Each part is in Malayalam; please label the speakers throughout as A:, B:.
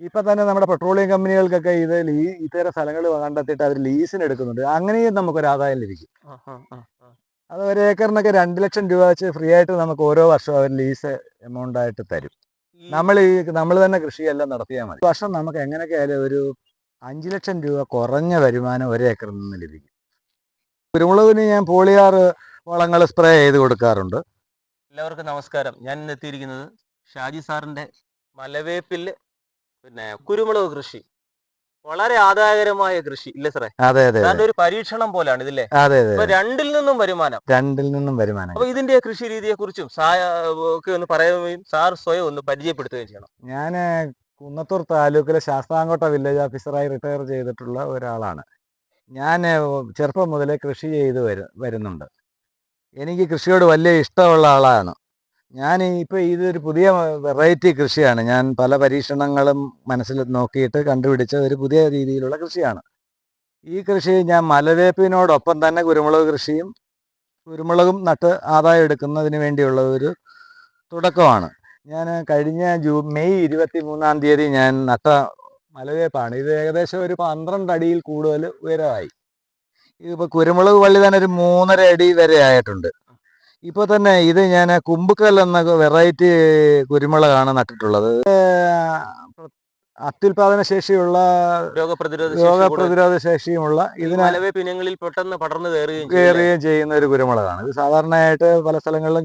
A: ഇപ്പൊ തന്നെ നമ്മുടെ പെട്രോളിയം കമ്പനികൾക്കൊക്കെ ഇത് ഇത്തരം സ്ഥലങ്ങൾ കണ്ടെത്തിയിട്ട് അവർ ലീസിന് എടുക്കുന്നുണ്ട്. അങ്ങനെയും നമുക്കൊരു ആദായം ലഭിക്കും. അത് ഒരു ഏക്കറിനൊക്കെ 2 ലക്ഷം രൂപ വെച്ച് ഫ്രീ ആയിട്ട് നമുക്ക് ഓരോ വർഷവും അവർ ലീസ് എമൗണ്ട് ആയിട്ട് തരും. നമ്മൾ തന്നെ കൃഷിയെല്ലാം നടത്തിയാൽ മതി. വർഷം നമുക്ക് എങ്ങനെയൊക്കെ ആയാലും ഒരു 5 ലക്ഷം രൂപ കുറഞ്ഞ വരുമാനം ഒരു ഏക്കറിൽ നിന്ന് ലഭിക്കും. കുരുമുളകിന് ഞാൻ പോളിയാർ വളങ്ങൾ സ്പ്രേ ചെയ്ത് കൊടുക്കാറുണ്ട്.
B: എല്ലാവർക്കും നമസ്കാരം. ഞാൻ ഇന്ന് എത്തിയിരിക്കുന്നത് ഷാജി സാറിന്റെ മലവേപ്പിൽ കുരുമുളക് കൃഷി. വളരെ ആദായകരമായ കൃഷി ഇല്ലേ സാറേ?
A: അതെ അതെ,
B: ഒരു പരീക്ഷണം പോലാണ് ഇതില്ലേ?
A: അതെ അതെ.
B: രണ്ടിൽ നിന്നും വരുമാനം. അപ്പൊ ഇതിന്റെ കൃഷി രീതിയെ കുറിച്ചും ഒക്കെ ഒന്ന് പറയുകയും സാർ സ്വയം ഒന്ന് പരിചയപ്പെടുത്തുകയും ചെയ്യണം.
A: ഞാൻ കുന്നത്തൂർ താലൂക്കിലെ ശാസ്താംകോട്ട വില്ലേജ് ഓഫീസറായി റിട്ടയർ ചെയ്തിട്ടുള്ള ഒരാളാണ്. ഞാൻ ചെറുപ്പം മുതലേ കൃഷി ചെയ്ത് വരുന്നുണ്ട്. എനിക്ക് കൃഷിയോട് വലിയ ഇഷ്ടമുള്ള ആളാണ് ഞാൻ. ഇപ്പോൾ ഇതൊരു പുതിയ വെറൈറ്റി കൃഷിയാണ്. ഞാൻ പല പരീക്ഷണങ്ങളും മനസ്സിൽ നോക്കിയിട്ട് കണ്ടുപിടിച്ച ഒരു പുതിയ രീതിയിലുള്ള കൃഷിയാണ് ഈ കൃഷി. ഞാൻ മലവേപ്പിനോടൊപ്പം തന്നെ കുരുമുളകും നട്ട് ആദായം എടുക്കുന്നതിന് വേണ്ടിയുള്ള ഒരു തുടക്കമാണ്. ഞാൻ കഴിഞ്ഞ മെയ് 23-ാം തീയതി ഞാൻ നട്ട മലവേപ്പാണ്. ഇത് ഏകദേശം ഒരു 12 അടിയിൽ കൂടുതൽ ഉയരമായി. ഇതിപ്പോൾ കുരുമുളക് വള്ളി തന്നെ ഒരു 3.5 അടി വരെ ആയിട്ടുണ്ട്. ഇപ്പോൾ തന്നെ ഇത് ഞാൻ കുമ്പുക്കൽ എന്ന വെറൈറ്റി കുരുമുളകാണ് നട്ടിട്ടുള്ളത്. അത്യുൽപാദന ശേഷിയുള്ള രോഗപ്രതിരോധ ശേഷിയുമുള്ള
B: ഇതിനെ പെട്ടെന്ന് പടർന്നു
A: കയറുകയും ചെയ്യുന്ന ഒരു കുരുമുളകാണ്. ഇത് സാധാരണയായിട്ട് പല സ്ഥലങ്ങളിലും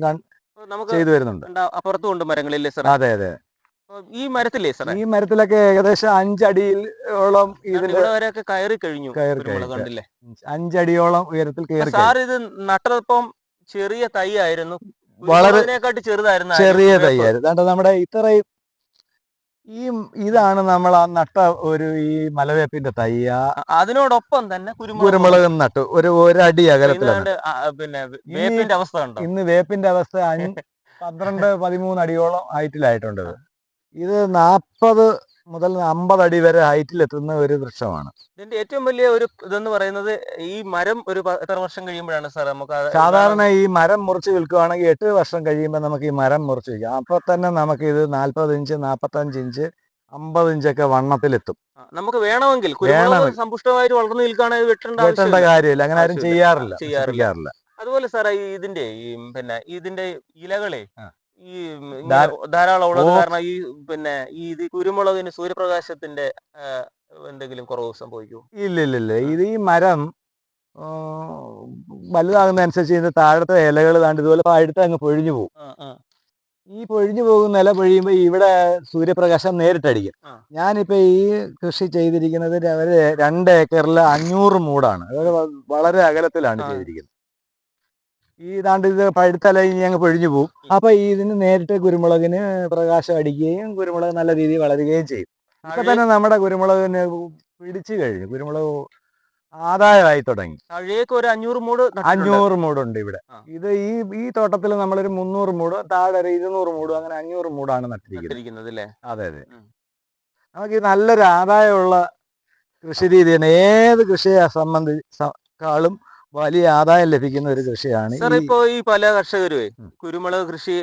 A: ചെയ്തു വരുന്നുണ്ട്.
B: അപ്പുറത്തുണ്ട് മരങ്ങളില്ലേ സാർ?
A: അതെ അതെ.
B: ഈ
A: മരത്തിലൊക്കെ ഏകദേശം 5 അടിയോളം
B: ഇതിന്റെ കയറി കഴിഞ്ഞു.
A: 5 അടിയോളം ഉയരത്തിൽ കയറി.
B: സാർ ഇത് നട്ടപ്പം ചെറിയ തൈ ആയിരുന്നു,
A: വളരെ ചെറിയ തൈ ആയിരുന്നു. നമ്മുടെ ഇത്രയും ഇതാണ് നമ്മൾ ആ നട്ട ഈ മലവേപ്പിന്റെ തൈ.
B: അതിനോടൊപ്പം തന്നെ
A: കുരുമുളകും നട്ടു ഒരു അടി അകലത്തിലാണ്.
B: വേപ്പിന്റെ അവസ്ഥ കണ്ടോ?
A: ഇന്ന് വേപ്പിന്റെ അവസ്ഥ 12-13 അടിയോളം ഹൈറ്റിലായിട്ടുണ്ട്. ഇത് 40 മുതൽ 50 അടി വരെ ഹൈറ്റിലെത്തുന്ന ഒരു വൃക്ഷമാണ്.
B: ഇതിന്റെ ഏറ്റവും വലിയ ഒരു ഇതെന്ന് പറയുന്നത് ഈ മരം എത്ര വർഷം കഴിയുമ്പോഴാണ് സാർ നമുക്ക്?
A: സാധാരണ ഈ മരം മുറിച്ച് വിൽക്കുകയാണെങ്കിൽ 8 വർഷം കഴിയുമ്പോൾ നമുക്ക് ഈ മരം മുറിച്ച് വിൽക്കാം. അപ്പൊ തന്നെ നമുക്ക് ഇത് 40 ഇഞ്ച്, 45 ഇഞ്ച്, 50 ഇഞ്ചൊക്കെ വണ്ണത്തിലെത്തും.
B: നമുക്ക് വേണമെങ്കിൽ സമ്പുഷ്ടമായിട്ട് വളർന്നു നിൽക്കുകയാണെങ്കിൽ
A: വെട്ടേണ്ട കാര്യമില്ല. അങ്ങനെ ആരും ചെയ്യാറില്ല.
B: അതുപോലെ സാറേ ഇതിന്റെ ഇലകളെ ധാരാളം ഉള്ളത് കാരണം ഈ കുരുമുളകിന് സൂര്യപ്രകാശത്തിന്റെ എന്തെങ്കിലും കുറവ് സംഭവിക്കും?
A: ഇല്ല. ഇത് ഈ മരം വലുതാകുന്ന അനുസരിച്ച് ഇതിന്റെ താഴത്തെ ഇലകൾ ഇതുപോലെ പഴുത്ത് അങ്ങ് പൊഴിഞ്ഞു പോകും. ഈ പൊഴിഞ്ഞു പോകുന്ന ഇല പൊഴിയുമ്പോൾ ഇവിടെ സൂര്യപ്രകാശം നേരിട്ടടിക്കും. ഞാനിപ്പോ ഈ കൃഷി ചെയ്തിരിക്കുന്നത് 2 ഏക്കറിൽ 500 മൂടാണ്. അതായത് വളരെ അകലത്തിലാണ് ചെയ്തിരിക്കുന്നത്. ഇത് പഴുത്തല ഇനി അങ്ങ് പൊഴിഞ്ഞു പോകും. അപ്പൊ ഇതിന് നേരിട്ട് കുരുമുളകിന് പ്രകാശം അടിക്കുകയും കുരുമുളക് നല്ല രീതിയിൽ വളരുകയും ചെയ്യും. ഇപ്പൊ തന്നെ നമ്മുടെ കുരുമുളകിന് പിടിച്ചു കഴിഞ്ഞു. കുരുമുളക് ആദായമായി തുടങ്ങി.
B: 500
A: മൂടുണ്ട് ഇവിടെ. ഇത് ഈ തോട്ടത്തിൽ നമ്മളൊരു 300 മൂട്, താഴെ 200 മൂട്, അങ്ങനെ 500 മൂടാണ് നട്ടിരിക്കുന്നത്. അതെ. നമുക്ക് നല്ലൊരു ആദായമുള്ള കൃഷി രീതിയാണ്. ഏത് കൃഷിയെ സംബന്ധിച്ചാലും വലിയ ആദായം ലഭിക്കുന്ന ഒരു കൃഷിയാണ്.
B: ഇപ്പോ ഈ പല കർഷകരും കുരുമുളക് കൃഷി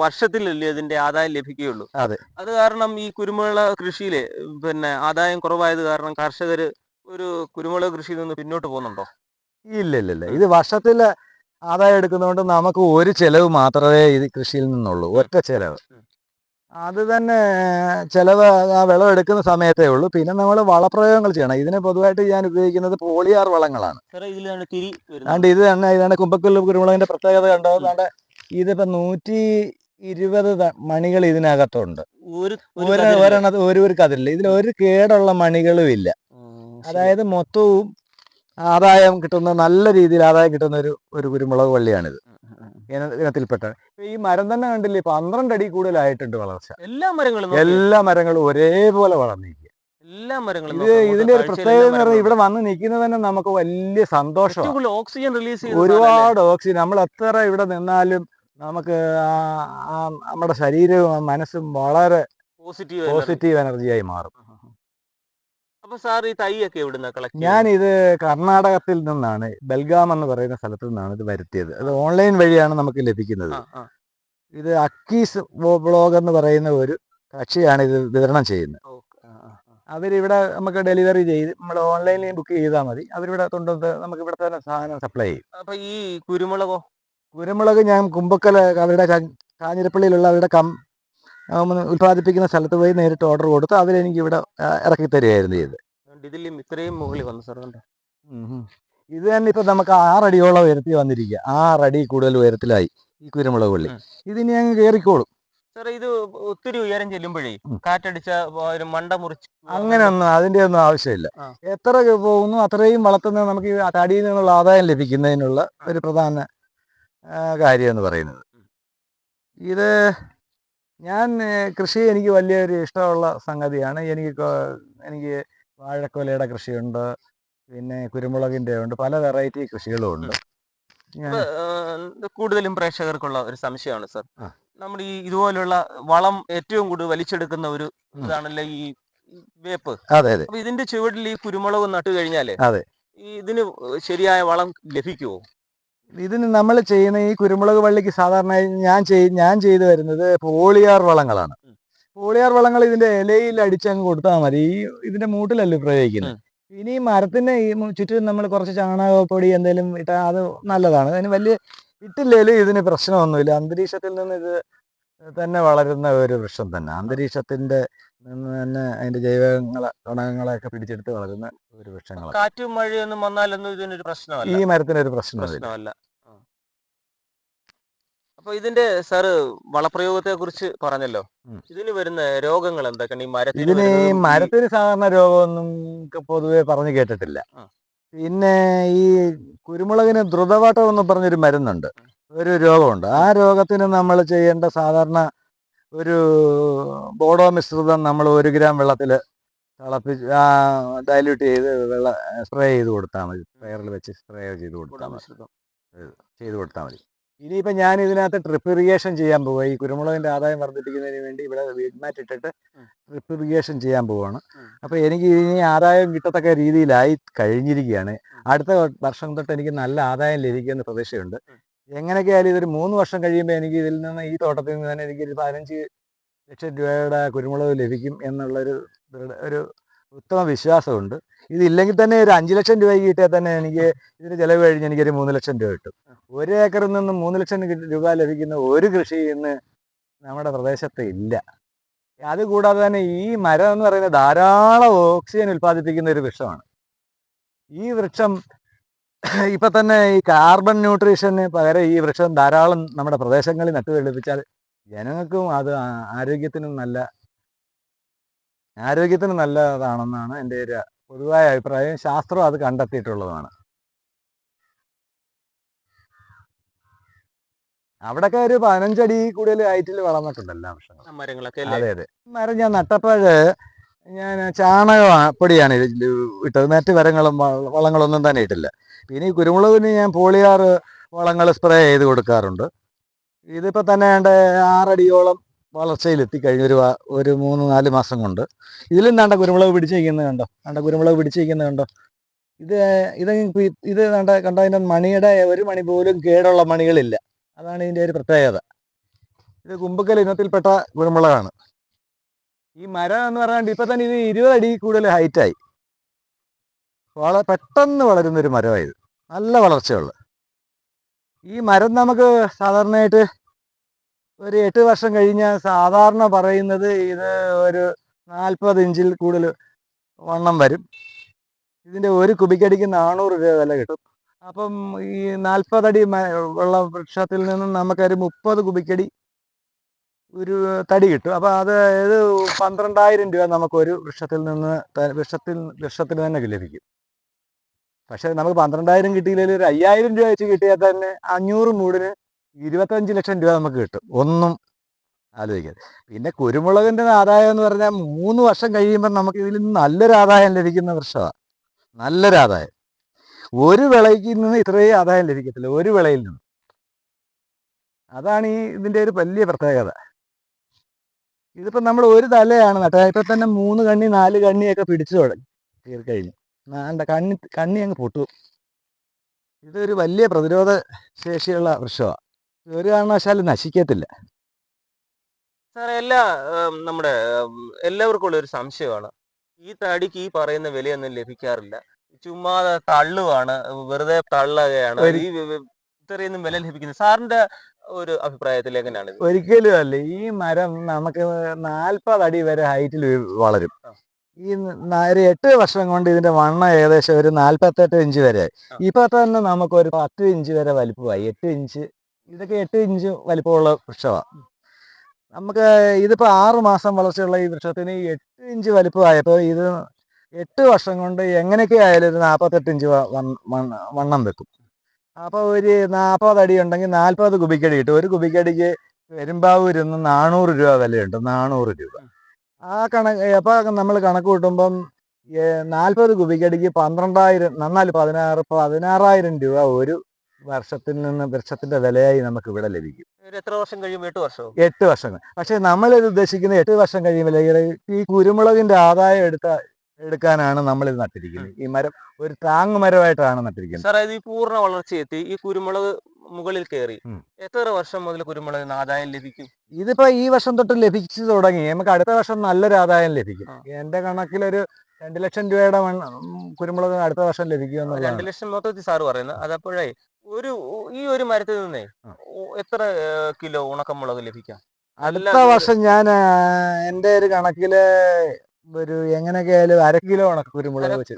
B: വർഷത്തിലല്ലേ ഇതിന്റെ ആദായം ലഭിക്കുകയുള്ളൂ.
A: അതെ.
B: അത് കാരണം ഈ കുരുമുളക് കൃഷിയിലെ ആദായം കുറവായത് കാരണം കർഷകര് ഒരു കുരുമുളക് കൃഷിയിൽ നിന്ന് പിന്നോട്ട് പോകുന്നുണ്ടോ?
A: ഇല്ല. ഇത് വർഷത്തില് ആദായം എടുക്കുന്നതുകൊണ്ട് നമുക്ക് ഒരു ചെലവ് മാത്രമേ ഇത് കൃഷിയിൽ നിന്നുള്ളൂ. ഒറ്റ ചെലവ്. അത് തന്നെ ചെലവ് ആ വിളം എടുക്കുന്ന സമയത്തേ ഉള്ളൂ. പിന്നെ നമ്മൾ വളപ്രയോഗങ്ങൾ ചെയ്യണം. ഇതിന് പൊതുവായിട്ട് ഞാൻ ഉപയോഗിക്കുന്നത് പോളിയാർ വളങ്ങളാണ്. ഇതാണ് കുമ്പക്കുൽ കുരുമുളകിന്റെ പ്രത്യേകത കണ്ടോ? ഇതിപ്പോ 120 മണികൾ ഇതിനകത്തുണ്ട്. ഒരു കതിരില്ല. ഇതിൽ ഒരു കേടുള്ള മണികളും ഇല്ല. അതായത് മൊത്തവും ആദായം കിട്ടുന്ന, നല്ല രീതിയിൽ ആദായം കിട്ടുന്ന ഒരു കുരുമുളക് വള്ളിയാണിത്. ഇനത്തിൽപ്പെട്ട ഈ മരം തന്നെ കണ്ടില്ലേ, 12 അടി കൂടുതലായിട്ടുണ്ട് വളർച്ച. എല്ലാ മരങ്ങളും ഒരേപോലെ വളർന്നിരിക്കുക. ഇതിന്റെ ഒരു പ്രത്യേകത എന്ന് പറഞ്ഞാൽ ഇവിടെ വന്ന് നിൽക്കുന്നത് തന്നെ നമുക്ക് വലിയ സന്തോഷമാണ്. ഒരുപാട് ഓക്സിജൻ. നമ്മൾ എത്ര ഇവിടെ നിന്നാലും നമുക്ക് നമ്മുടെ ശരീരവും മനസ്സും വളരെ പോസിറ്റീവ് എനർജിയായി മാറും. ഞാനിത് കർണാടകത്തിൽ നിന്നാണ്, ബെൽഗാം എന്ന് പറയുന്ന സ്ഥലത്ത് നിന്നാണ് ഇത് വരുത്തിയത്. അത് ഓൺലൈൻ വഴിയാണ് നമുക്ക് ലഭിക്കുന്നത്. ഇത് അക്കീസ് ബ്ലോഗ് എന്ന് പറയുന്ന ഒരു കക്ഷിയാണ് ഇത് വിതരണം ചെയ്യുന്നത്. അവരിവിടെ നമുക്ക് ഡെലിവറി ചെയ്ത് നമ്മൾ ഓൺലൈനിൽ ബുക്ക് ചെയ്താൽ മതി. അവരിവിടെ കൊണ്ടുവന്ന് നമുക്ക് ഇവിടെ തന്നെ സാധനം സപ്ലൈ ചെയ്യും.
B: അപ്പൊ ഈ കുരുമുളകോ?
A: കുരുമുളക് ഞാൻ കുമ്പക്കൽ അവരുടെ കാഞ്ഞിരപ്പള്ളിയിലുള്ള അവരുടെ ഉൽപ്പാദിപ്പിക്കുന്ന സ്ഥലത്ത് പോയി നേരിട്ട് ഓർഡർ കൊടുത്ത് അവരെനിക്ക് ഇവിടെ ഇറക്കി തരികയായിരുന്നു ചെയ്തത്.
B: ഇതിലും ഇത്രയും മുകളിൽ വന്നു സാർ. കണ്ടോ?
A: ഇത് തന്നെ ഇപ്പൊ നമുക്ക് 6 അടിയോളം ഉയരത്തിൽ വന്നിരിക്കുക. 6 അടി കൂടുതൽ ഉയരത്തിലായി ഈ കുരുമുളക് വള്ളി. ഇതിനി അങ്ങ് കയറിക്കോളും.
B: സാറേ, ഇത് ഒത്തിരി ഉയരം ചെല്ലുമ്പോഴേ കാറ്റടിച്ച ഒരു മണ്ട മുറിച്ച്
A: അങ്ങനെയൊന്നും അതിന്റെ ഒന്നും ആവശ്യമില്ല. എത്ര പോകുന്നു അത്രയും വളർത്തുന്നത് നമുക്ക് ഈ തടിയിൽ നിന്നുള്ള ആദായം ലഭിക്കുന്നതിനുള്ള ഒരു പ്രധാന കാര്യം എന്ന് പറയുന്നത്. ഇത് ഞാൻ കൃഷി എനിക്ക് വലിയൊരു ഇഷ്ടമുള്ള സംഗതിയാണ്. എനിക്ക് വാഴക്കൊലയുടെ കൃഷിയുണ്ട്, പിന്നെ കുരുമുളകിന്റെ ഉണ്ട്, പല വെറൈറ്റി കൃഷികളും ഉണ്ട്.
B: കൂടുതലും പ്രേക്ഷകർക്കുള്ള ഒരു സംശയമാണ് സാർ. നമ്മുടെ ഈ ഇതുപോലുള്ള വളം ഏറ്റവും കൂടുതൽ വലിച്ചെടുക്കുന്ന ഒരു ഇതാണല്ലോ ഈ വേപ്പ്.
A: അതെ അതെ.
B: അപ്പൊ ഇതിന്റെ ചുവട്ടിൽ ഈ കുരുമുളക് നട്ടു കഴിഞ്ഞാല്
A: അതെ,
B: ഇതിന് ശരിയായ വളം ലഭിക്കുമോ?
A: ഇതിന് നമ്മൾ ചെയ്യുന്ന ഈ കുരുമുളക് വള്ളിക്ക് സാധാരണ ഞാൻ ചെയ്തു വരുന്നത് പോളിയാർ വളങ്ങളാണ്. പോളിയാർ വളങ്ങൾ ഇതിന്റെ ഇലയിൽ അടിച്ചങ്ങ് കൊടുത്താൽ മതി. ഇതിന്റെ മൂട്ടിലല്ലേ പ്രയോഗിക്കുന്നത്. ഇനി മരത്തിന്റെ ഈ ചുറ്റും നമ്മൾ കുറച്ച് ചാണകപ്പൊടി എന്തെങ്കിലും ഇട്ടാൽ അത് നല്ലതാണ്. അതിന് വലിയ ഇട്ടില്ലേലും ഇതിന് പ്രശ്നമൊന്നുമില്ല. അന്തരീക്ഷത്തിൽ നിന്ന് ഇത് തന്നെ വളരുന്ന ഒരു വൃക്ഷം തന്നെ. അന്തരീക്ഷത്തിന്റെ നിന്ന് തന്നെ അതിന്റെ ഘടകങ്ങളെയൊക്കെ പിടിച്ചെടുത്ത് വളരുന്ന ഒരു വൃക്ഷങ്ങളാണ്.
B: കാറ്റും മഴയൊന്നും വന്നാലൊന്നും ഇതിനൊരു പ്രശ്നമല്ല.
A: ഈ മരത്തിനൊരു പ്രശ്നമല്ല.
B: അപ്പൊ ഇതിന്റെ സാറ് വളപ്രയോഗത്തെ കുറിച്ച് പറഞ്ഞല്ലോ. ഇതിന് വരുന്ന രോഗങ്ങൾ എന്തൊക്കെയാണ്?
A: ഈ മരത്തിന് സാധാരണ രോഗമൊന്നും പൊതുവെ പറഞ്ഞു കേട്ടിട്ടില്ല. പിന്നെ ഈ കുരുമുളകിന് ദ്രുതവാട്ടം എന്ന് പറഞ്ഞൊരു മരുന്നുണ്ട്, ഒരു രോഗമുണ്ട്. ആ രോഗത്തിന് നമ്മൾ ചെയ്യേണ്ട സാധാരണ ഒരു ബോഡോ മിശ്രിതം നമ്മൾ 1 ഗ്രാം വെള്ളത്തിൽ തിളപ്പിച്ച് ഡൈല്യൂട്ട് ചെയ്ത് സ്പ്രേ ചെയ്ത് കൊടുത്താൽ മതി. സ്പ്രേയറിൽ വെച്ച് സ്പ്രേ ചെയ്ത് കൊടുത്താൽ മതി. ഇനിയിപ്പോൾ ഞാൻ ഇതിനകത്ത് ട്രിപ്പ് ഇറിഗേഷൻ ചെയ്യാൻ പോവുക. ഈ കുരുമുളകിൻ്റെ ആദായം വർദ്ധിപ്പിക്കുന്നതിന് വേണ്ടി ഇവിടെ വീഡ്മാറ്റ് ഇട്ടിട്ട് ട്രിപ്പ് ഇറിഗേഷൻ ചെയ്യാൻ പോവുകയാണ്. അപ്പോൾ എനിക്ക് ഇനി ആദായം കിട്ടത്തക്ക രീതിയിലായി കഴിഞ്ഞിരിക്കുകയാണ്. അടുത്ത വർഷം തൊട്ട് എനിക്ക് നല്ല ആദായം ലഭിക്കുമെന്ന് പ്രതീക്ഷയുണ്ട്. എങ്ങനെയൊക്കെ ആയാലും ഇതൊരു 3 വർഷം കഴിയുമ്പോൾ എനിക്ക് ഇതിൽ നിന്ന് ഈ തോട്ടത്തിൽ നിന്ന് തന്നെ എനിക്കൊരു 15 ലക്ഷം രൂപയുടെ കുരുമുളക് ലഭിക്കും എന്നുള്ളൊരു ഒരു ഉത്തമ വിശ്വാസമുണ്ട്. ഇതില്ലെങ്കിൽ തന്നെ ഒരു 5 ലക്ഷം രൂപ കിട്ടിയാൽ തന്നെ എനിക്ക് ഇതിന് ചിലവ് കഴിഞ്ഞ് എനിക്കൊരു 3 ലക്ഷം രൂപ കിട്ടും. 1 ഏക്കറിൽ നിന്ന് 3 ലക്ഷം രൂപ ലഭിക്കുന്ന ഒരു കൃഷി ഇന്ന് നമ്മുടെ പ്രദേശത്ത് ഇല്ല. അതുകൂടാതെ തന്നെ ഈ മരം എന്ന് പറയുന്നത് ധാരാളം ഓക്സിജൻ ഉൽപ്പാദിപ്പിക്കുന്ന ഒരു വൃക്ഷമാണ്. ഈ വൃക്ഷം ഇപ്പൊ തന്നെ ഈ കാർബൺ ന്യൂട്രീഷന് പകരം ഈ വൃക്ഷം ധാരാളം നമ്മുടെ പ്രദേശങ്ങളിൽ നട്ടുപിടിപ്പിച്ചാൽ ജനങ്ങൾക്കും അത് ആരോഗ്യത്തിനും നല്ലതാണെന്നാണ് എൻ്റെ ഒരു പൊതുവായ അഭിപ്രായം. ശാസ്ത്രം അത് കണ്ടെത്തിയിട്ടുള്ളതാണ്. അവിടെയൊക്കെ ഒരു 15 അടി കൂടുതൽ ഹൈറ്റിൽ വളർന്നിട്ടുണ്ട് എല്ലാ വൃക്ഷങ്ങളും. അതെ അതെ. മരം ഞാൻ നട്ടപ്പോഴ് ഞാൻ ചാണകപ്പൊടിയാണ് ഇട്ടത്. മറ്റ് വളങ്ങളൊന്നും തന്നെ ഇട്ടില്ല. പിന്നെ ഈ കുരുമുളകിന് ഞാൻ പോളിയാർ വളങ്ങൾ സ്പ്രേ ചെയ്ത് കൊടുക്കാറുണ്ട്. ഇതിപ്പോൾ തന്നെ 6 അടിയോളം വളർച്ചയിലെത്തി കഴിഞ്ഞ ഒരു 3-4 മാസം കൊണ്ട്. ഇതിലും കുരുമുളക് പിടിച്ചിരിക്കുന്നത് കണ്ടോ. ഇത് കണ്ടോ, അതിൻ്റെ മണിയുടെ ഒരു മണി പോലും കേടുള്ള മണികളില്ല. അതാണ് ഇതിൻ്റെ ഒരു പ്രത്യേകത. ഇത് കുമ്പക്കൽ ഇനത്തിൽപ്പെട്ട കുരുമുളകാണ്. ഈ മരം എന്ന് പറഞ്ഞാൽ ഇപ്പം തന്നെ ഇത് 20 അടി കൂടുതൽ ഹൈറ്റായി. പെട്ടെന്ന് വളരുന്നൊരു മരമായത്, നല്ല വളർച്ചയുള്ള. ഈ മരം നമുക്ക് സാധാരണയായിട്ട് ഒരു 8 വർഷം കഴിഞ്ഞാൽ സാധാരണ പറയുന്നത് ഇത് ഒരു 40 ഇഞ്ചിൽ കൂടുതൽ വണ്ണം വരും. ഇതിൻ്റെ ഒരു കുബിക്കടിക്ക് 400 രൂപ വില കിട്ടും. അപ്പം ഈ 40 അടി ഉള്ള വൃക്ഷത്തിൽ നിന്നും നമുക്കൊരു 30 കുബിക്കടി ഒരു തടി കിട്ടും. അപ്പോൾ അതായത് 12,000 രൂപ നമുക്കൊരു വൃക്ഷത്തിന് തന്നെ ലഭിക്കും. പക്ഷേ നമുക്ക് 12,000 കിട്ടിയില്ലെങ്കിൽ ഒരു 5,000 രൂപ വെച്ച് കിട്ടിയാൽ തന്നെ 500 മൂടിന് 25 ലക്ഷം രൂപ നമുക്ക് കിട്ടും. ഒന്നും ആലോചിക്കാതെ. പിന്നെ കുരുമുളകിൻ്റെ ആദായം എന്ന് പറഞ്ഞാൽ 3 വർഷം കഴിയുമ്പോൾ നമുക്ക് ഇതിൽ നിന്ന് നല്ലൊരു ആദായം ലഭിക്കുന്ന വൃക്ഷമാണ്. നല്ലൊരു ആദായം. ഒരു വിളയ്ക്ക് നിന്ന് ഇത്രയും ആദായം ലഭിക്കത്തില്ല, ഒരു വിളയിൽ നിന്ന്. അതാണ് ഇതിൻ്റെ ഒരു വലിയ പ്രത്യേകത. ഇതിപ്പോൾ നമ്മൾ ഒരു തലയാണ് നട്ടത്. ഇപ്പം തന്നെ 3 കണ്ണി 4 കണ്ണിയൊക്കെ പിടിച്ചു കഴിഞ്ഞു. കണ്ണി അങ്ങ് പൊട്ടും. ഇതൊരു വലിയ പ്രതിരോധ ശേഷിയുള്ള വൃക്ഷമാണ്. ഒരു കാരണവശാലും നശിക്കത്തില്ല.
B: സാറേ, എല്ലാവർക്കും ഉള്ള ഒരു സംശയമാണ്. ഈ തടിക്ക് ഈ പറയുന്ന വിലയൊന്നും ലഭിക്കാറില്ല. ചുമ്മാതെ തള്ളുവാണ്, വെറുതെ തള്ളുകയാണ്. ഈ ഇത്രയൊന്നും വില ലഭിക്കുന്നത് സാറിന്റെ ഒരു അഭിപ്രായത്തിൽ എങ്ങനെയാണ് ഇത്?
A: ഒരിക്കലും അല്ല. ഈ മരം നമുക്ക് 40 അടി വരെ ഹൈറ്റിൽ വളരും. ഈ ഒരു 8 വർഷം കൊണ്ട് ഇതിന്റെ വണ്ണം ഏകദേശം ഒരു 48 ഇഞ്ച് വരെ. ഇപ്പൊ തന്നെ നമുക്ക് ഒരു 10 ഇഞ്ച് വരെ വലിപ്പമായി. 8 ഇഞ്ച്, ഇതൊക്കെ 8 ഇഞ്ച് വലിപ്പമുള്ള വൃക്ഷമാണ്. നമുക്ക് ഇതിപ്പോ 6 മാസം വളർച്ചയുള്ള ഈ വൃക്ഷത്തിന് 8 ഇഞ്ച് വലിപ്പമായപ്പോൾ ഇത് 8 വർഷം കൊണ്ട് എങ്ങനെയൊക്കെ ആയാലും ഒരു 48 ഇഞ്ച് വണ്ണം വെക്കും. അപ്പോൾ ഒരു 40 അടി ഉണ്ടെങ്കിൽ 40 കുബിക്കടി കിട്ടും. ഒരു കുബിക്കടിക്ക് പെരുമ്പാവൂരിൽ നിന്ന് 400 രൂപ വിലയുണ്ട്. 400 രൂപ. ആ കണക്ക് അപ്പോൾ നമ്മൾ കണക്ക് കൂട്ടുമ്പം 40 കുബിക്കടിക്ക് 12,000, നന്നാല് 16,000 രൂപ ഒരു വർഷത്തിൽ നിന്ന് വൃക്ഷത്തിന്റെ വിലയായി നമുക്ക് ഇവിടെ ലഭിക്കും.
B: എത്ര വർഷം കഴിയുമ്പോൾ? 8 വർഷം.
A: 8 വർഷം. പക്ഷെ നമ്മളിത് ഉദ്ദേശിക്കുന്നത് 8 വർഷം കഴിയുമ്പോൾ ഈ കുരുമുളകിന്റെ ആദായം എടുക്കാനാണ് നമ്മൾ ഇത് നട്ടിരിക്കുന്നത്. ഈ മരം ഒരു താങ്ങ് മരമായിട്ടാണ് നട്ടിരിക്കുന്നത്.
B: സാറേ, ഇത് ഈ പൂർണ്ണ വളർച്ചയെത്തി ഈ കുരുമുളക് മുകളിൽ കയറി എത്ര വർഷം മുതൽ കുരുമുളകിന് ആദായം ലഭിക്കും?
A: ഇതിപ്പോ ഈ വർഷം തൊട്ട് ലഭിച്ചു തുടങ്ങി. നമുക്ക് അടുത്ത വർഷം നല്ലൊരു ആദായം ലഭിക്കും. എന്റെ കണക്കിലൊരു 2 ലക്ഷം രൂപയുടെ കുരുമുളക് അടുത്ത വർഷം ലഭിക്കും.
B: 2 ലക്ഷം മൊത്തത്തിൽ സാറ് പറയുന്നത്. അതപ്പോഴേ ഈ ഒരു മരത്തിൽ നിന്നേ എത്ര കിലോ ഉണക്കമുളക് ലഭിക്കാം?
A: അടുത്ത വർഷം ഞാൻ എന്റെ ഒരു കണക്കില് ഒരു എങ്ങനെയൊക്കെ ആയാലും 1/2 കിലോ ഉണക്ക കുരുമുളക് വെച്ച്.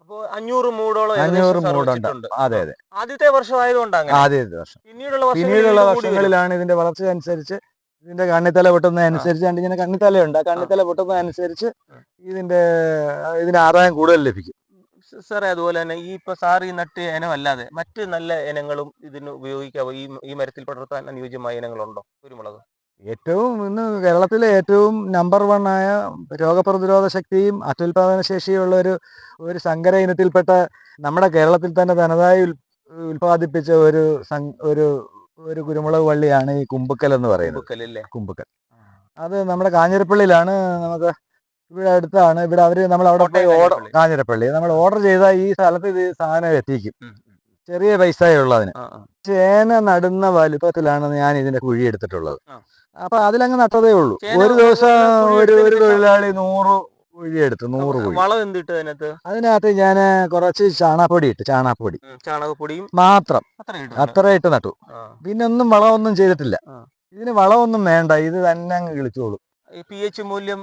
B: അപ്പൊ 500 മൂടോളം
A: 500 മൂടുണ്ട്. അതെ അതെ.
B: ആദ്യത്തെ വർഷം ആയതുകൊണ്ടാണ്.
A: ആദ്യത്തെ വർഷം.
B: പിന്നീടുള്ള
A: വർഷങ്ങളിലാണ് ഇതിന്റെ വളർച്ച അനുസരിച്ച്, ഇതിന്റെ കണ്ണിത്തല പൊട്ടുന്നതനുസരിച്ച്, ഇങ്ങനെ കണ്ണിത്തലയുണ്ട്, ആ കണ്ണിത്തല പൊട്ടുന്നതനുസരിച്ച് ഇതിന്റെ ആദായം കൂടുതൽ ലഭിക്കും.
B: സാറേ, അതുപോലെ തന്നെ ഈ ഇപ്പൊ സാർ ഈ നട്ട് ഇനമല്ലാതെ മറ്റ് നല്ല ഇനങ്ങളും ഇതിന് ഉപയോഗിക്കാവോ? ഈ മരത്തിൽ പടർത്താൻ അനുയോജ്യമായ ഇനങ്ങളുണ്ടോ കുരുമുളക്?
A: ഇന്ന് കേരളത്തിലെ ഏറ്റവും നമ്പർ 1 ആയ രോഗപ്രതിരോധ ശക്തിയും അത്യുൽപാദന ശേഷിയുള്ള ഒരു സങ്കര ഇനത്തിൽപ്പെട്ട, നമ്മുടെ കേരളത്തിൽ തന്നെ തനതായി ഉൽപ്പാദിപ്പിച്ച ഒരു കുരുമുളക് വള്ളിയാണ് ഈ കുമ്പുക്കൽ എന്ന് പറയുന്നത്. കുമ്പുക്കൽ. അത് നമ്മുടെ കാഞ്ഞിരപ്പള്ളിയിലാണ്. നമുക്ക് ഇവിടെ അടുത്താണ്. ഇവിടെ നമ്മൾ അവിടെ പോയി കാഞ്ഞിരപ്പള്ളി നമ്മൾ ഓർഡർ ചെയ്താൽ ഈ സ്ഥലത്ത് ഇത് സാധനം എത്തിക്കും. ചെറിയ പൈസയുള്ളതിന്. ചേന നടുന്ന വലുപ്പത്തിലാണ് ഞാൻ ഇതിന്റെ കുഴി എടുത്തിട്ടുള്ളത്. അപ്പൊ അതിലങ്ങ് നട്ടതേ ഉള്ളൂ. ഒരു ദിവസം ഒരു തൊഴിലാളി 100 കുഴി എടുത്തു. 100 കുഴി.
B: വളം എന്തിട്ട്
A: അതിനകത്ത് ഞാൻ കുറച്ച് ചാണകപ്പൊടിയും മാത്രം അത്ര ഇട്ട് നട്ടു. പിന്നെ ഒന്നും വളമൊന്നും ചെയ്തിട്ടില്ല. ഇതിന് വളമൊന്നും വേണ്ട. ഇത് തന്നെ അങ്ങ് കിളിച്ചോളും.
B: pH മൂല്യം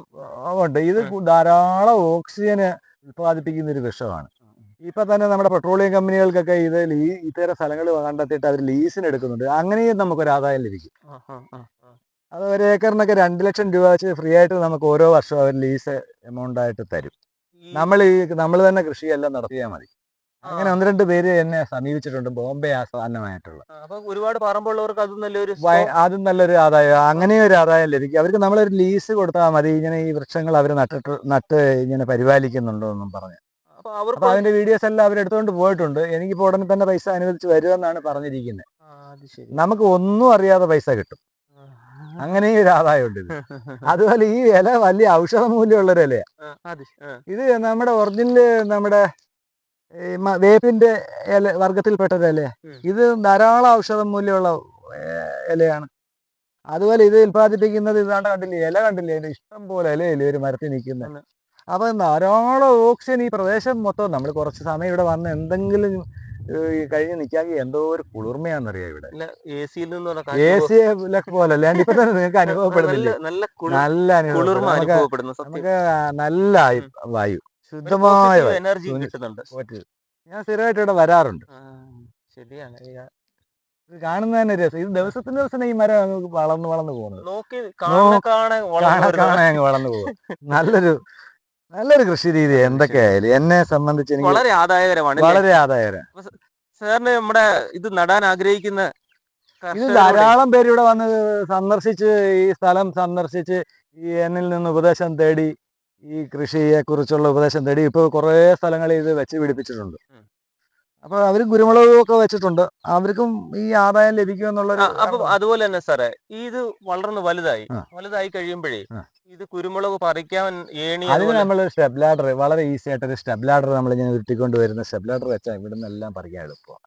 A: ഉണ്ട്. ഇത് ധാരാളം ഓക്സിജന് ഉൽപ്പാദിപ്പിക്കുന്ന ഒരു വൃക്ഷമാണ്. ഇപ്പൊ തന്നെ നമ്മുടെ പെട്രോളിയം കമ്പനികൾക്കൊക്കെ ഇത്തരം സ്ഥലങ്ങൾ കണ്ടെത്തിയിട്ട് അവർ ലീസിന് എടുക്കുന്നുണ്ട്. അങ്ങനെയും നമുക്കൊരു ആദായം ലഭിക്കും. അത് ഒരു ഏക്കറിനൊക്കെ 2 ലക്ഷം രൂപ വെച്ച് ഫ്രീ ആയിട്ട് നമുക്ക് ഓരോ വർഷവും അവർ ലീസ് എമൗണ്ട് ആയിട്ട് തരും. നമ്മൾ തന്നെ കൃഷിയെല്ലാം നടത്തിയാൽ മതി. അങ്ങനെ 1-2 പേര് എന്നെ സമീപിച്ചിട്ടുണ്ട്. ബോംബെ ആസ്ഥാനമായിട്ടുള്ള.
B: ഒരുപാട് പറമ്പുള്ളവർക്ക്
A: അതും നല്ലൊരു ആദായം. അങ്ങനെ ഒരു ആദായം ലഭിക്കും അവർക്ക്. നമ്മളൊരു ലീസ് കൊടുത്താൽ മതി. ഇങ്ങനെ ഈ വൃക്ഷങ്ങൾ അവർ നട്ട് ഇങ്ങനെ പരിപാലിക്കുന്നുണ്ടോ എന്നും പറഞ്ഞു. അപ്പൊ അതിന്റെ വീഡിയോസ് എല്ലാം അവർ എടുത്തുകൊണ്ട് പോയിട്ടുണ്ട്. എനിക്കിപ്പോ ഉടനെ തന്നെ പൈസ അനുവദിച്ച് വരുമെന്നാണ് പറഞ്ഞിരിക്കുന്നത്. നമുക്ക് ഒന്നും അറിയാതെ പൈസ കിട്ടും. അങ്ങനെ ഒരു ആദായമുണ്ട് ഇത്. അതുപോലെ ഈ ഇല വലിയ ഔഷധ മൂല്യമുള്ളൊരു ഇലയാണ്. ഇത് നമ്മുടെ ഒറിജിനല് നമ്മുടെ വേപ്പിന്റെ വർഗത്തിൽപ്പെട്ട ഒരു ഇലയാണ്. ഇത് ധാരാളം ഔഷധ മൂല്യമുള്ള ഇലയാണ്. അതുപോലെ ഇത് ഉൽപ്പാദിപ്പിക്കുന്നത് ഇതാണ്ട് കണ്ടില്ലേ, ഇല കണ്ടില്ലേ, ഇഷ്ടം പോലെ ഇലയില്ലേ ഒരു മരത്തിൽ നിൽക്കുന്നത്. അപ്പൊ ധാരാളം ഓക്സിജൻ ഈ പ്രദേശം മൊത്തം. നമ്മൾ കുറച്ച് സമയം ഇവിടെ വന്ന് എന്തെങ്കിലും കഴിഞ്ഞ് നിൽക്കാമെങ്കിൽ എന്തോ ഒരു കുളിർമയാണെന്നറിയാം ഇവിടെ. AC പോലെ അല്ലാണ്ട് ഇപ്പൊ തന്നെ നിങ്ങൾക്ക് അനുഭവപ്പെടുന്നില്ല. നല്ല അനുഭവം. നമുക്ക് നല്ല വായു, ശുദ്ധമായ
B: എനർജി കിട്ടുന്നുണ്ട്.
A: ഞാൻ സ്ഥിരമായിട്ട് ഇവിടെ വരാറുണ്ട്.
B: ശരിയാണ്.
A: ഇത് കാണുന്ന തന്നെ രസം. ഇത് ദിവസം ഈ മരം വളർന്നു പോകുന്നത് അങ്ങ് വളർന്നു പോകും. നല്ലൊരു കൃഷി രീതി എന്തൊക്കെയായാലും എന്നെ സംബന്ധിച്ച് എനിക്ക്
B: വളരെ ആദായകരമാണ്. സാറിന് നമ്മുടെ ഇത് നടാൻ ആഗ്രഹിക്കുന്ന
A: ഇത് ധാരാളം പേര് ഇവിടെ വന്ന് സന്ദർശിച്ച് ഈ സ്ഥലം സന്ദർശിച്ച് എന്നിൽ നിന്ന് ഉപദേശം തേടി, ഈ കൃഷിയെ കുറിച്ചുള്ള ഉപദേശം തേടി ഇപ്പൊ കുറെ സ്ഥലങ്ങളിൽ ഇത് വെച്ച് പിടിപ്പിച്ചിട്ടുണ്ട്. അപ്പൊ അവര് കുരുമുളകും ഒക്കെ വെച്ചിട്ടുണ്ട്. അവർക്കും ഈ ആദായം ലഭിക്കുമെന്നുള്ളത്.
B: അപ്പൊ അതുപോലെ തന്നെ സാറേ, ഇത് വളർന്ന് വലുതായി കഴിയുമ്പോഴേ ഇത് കുരുമുളക് പറിക്കാൻ
A: അതിന് നമ്മൾ സ്റ്റെപ്പ് ലാഡർ, വളരെ ഈസി ആയിട്ടൊരു സ്റ്റെപ്പ് ലാഡർ നമ്മൾ ഇങ്ങനെ ഉരുട്ടിക്കൊണ്ട് വരുന്ന സ്റ്റെപ്പ് ലാഡർ വെച്ചാൽ ഇവിടുന്ന് എല്ലാം പറിക്കാൻ എളുപ്പമാണ്.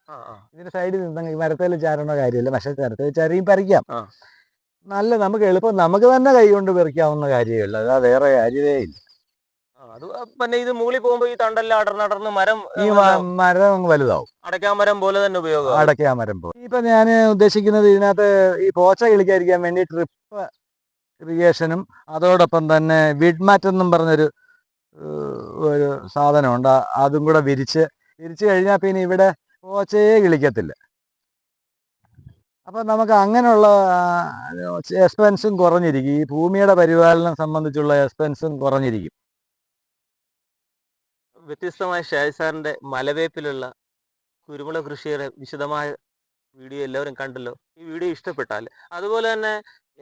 A: ഇതിന്റെ സൈഡിൽ നിന്ന് ഈ മരത്തിൽ ചാരണ കാര്യമില്ല. പക്ഷെ മരത്തിൽ ചാരിയും പറിക്കാം. നമുക്ക് എളുപ്പം, നമുക്ക് തന്നെ കൈ കൊണ്ട് പറിക്കാവുന്ന കാര്യമേ ഉള്ളൂ. അതാ വേറെ കാര്യമേ ഇല്ല.
B: അത് പിന്നെ ഇത് മുകളിൽ പോകുമ്പോ ഈ തണ്ടെല്ലാം അടർന്നടർന്ന് മരം
A: ഈ മരം അങ്ങ് വലുതാവും.
B: അടയ്ക്കാ മരം പോലെ തന്നെ ഉപയോഗം.
A: അടയ്ക്കാ മരം പോലെ. ഇപ്പൊ ഞാൻ ഉദ്ദേശിക്കുന്നത് ഇതിനകത്ത് ഈ പോച്ച കിളിക്കാതിരിക്കാൻ വേണ്ടി ട്രിപ്പ് ഇറിഗേഷനും അതോടൊപ്പം തന്നെ വിഡ്മാറ്റ് എന്നും പറഞ്ഞൊരു ഒരു സാധനമുണ്ട്. അതും കൂടെ വിരിച്ച് കഴിഞ്ഞാൽ പിന്നെ ഇവിടെ പോച്ചയെ കിളിക്കത്തില്ല. അപ്പം നമുക്ക് അങ്ങനെയുള്ള എക്സ്പെൻസും കുറഞ്ഞിരിക്കും. ഈ ഭൂമിയുടെ പരിപാലനം സംബന്ധിച്ചുള്ള എക്സ്പെൻസും കുറഞ്ഞിരിക്കും.
B: വ്യത്യസ്തമായ ഷാജി സാറിന്റെ മലവേപ്പിലുള്ള കുരുമുളക് കൃഷിയുടെ വിശദമായ വീഡിയോ എല്ലാവരും കണ്ടല്ലോ. ഈ വീഡിയോ ഇഷ്ടപ്പെട്ടാൽ അതുപോലെ തന്നെ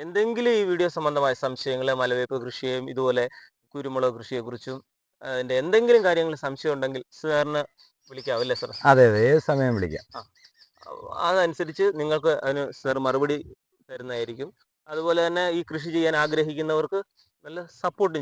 B: എന്തെങ്കിലും ഈ വീഡിയോ സംബന്ധമായ സംശയങ്ങൾ, മലവേപ്പ് കൃഷിയെയും ഇതുപോലെ കുരുമുളക് കൃഷിയെക്കുറിച്ചും അതിന്റെ എന്തെങ്കിലും കാര്യങ്ങൾ സംശയം ഉണ്ടെങ്കിൽ സാറിന് വിളിക്കാം അല്ലേ സാർ?
A: അതെ, ഏത് സമയം വിളിക്കാം.
B: അതനുസരിച്ച് നിങ്ങൾക്ക് അതിന് സാർ മറുപടി തരുന്നതായിരിക്കും. അതുപോലെ തന്നെ ഈ കൃഷി ചെയ്യാൻ ആഗ്രഹിക്കുന്നവർക്ക് നല്ല സപ്പോർട്ട്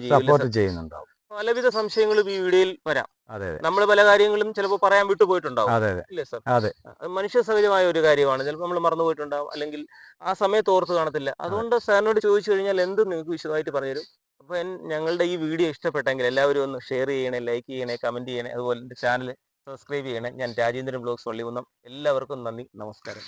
A: ചെയ്യുന്നുണ്ടാവും.
B: പലവിധ സംശയങ്ങളും ഈ വീഡിയോയിൽ വരാം.
A: അതെ,
B: നമ്മൾ പല കാര്യങ്ങളും ചിലപ്പോൾ പറയാൻ വിട്ടുപോയിട്ടുണ്ടാവും. ഇല്ലേ സാർ?
A: അതെ,
B: മനുഷ്യ സഹജമായ ഒരു കാര്യമാണ്. ചിലപ്പോൾ നമ്മൾ മറന്നുപോയിട്ടുണ്ടാവും, അല്ലെങ്കിൽ ആ സമയത്ത് ഓർത്ത് കാണത്തില്ല. അതുകൊണ്ട് സാറിനോട് ചോദിച്ചു കഴിഞ്ഞാൽ എന്തും നിങ്ങൾക്ക് വിശദമായിട്ട് പറഞ്ഞുതരും. അപ്പൊ ഞങ്ങളുടെ ഈ വീഡിയോ ഇഷ്ടപ്പെട്ടെങ്കിൽ എല്ലാവരും ഒന്ന് ഷെയർ ചെയ്യണേ, ലൈക്ക് ചെയ്യണേ, കമന്റ് ചെയ്യണേ, അതുപോലെ എൻ്റെ ചാനൽ സബ്സ്ക്രൈബ് ചെയ്യണേ. ഞാൻ രാജേന്ദ്രൻ ബ്ലോഗ്സ് വള്ളികുന്നം. എല്ലാവർക്കും നന്ദി, നമസ്കാരം.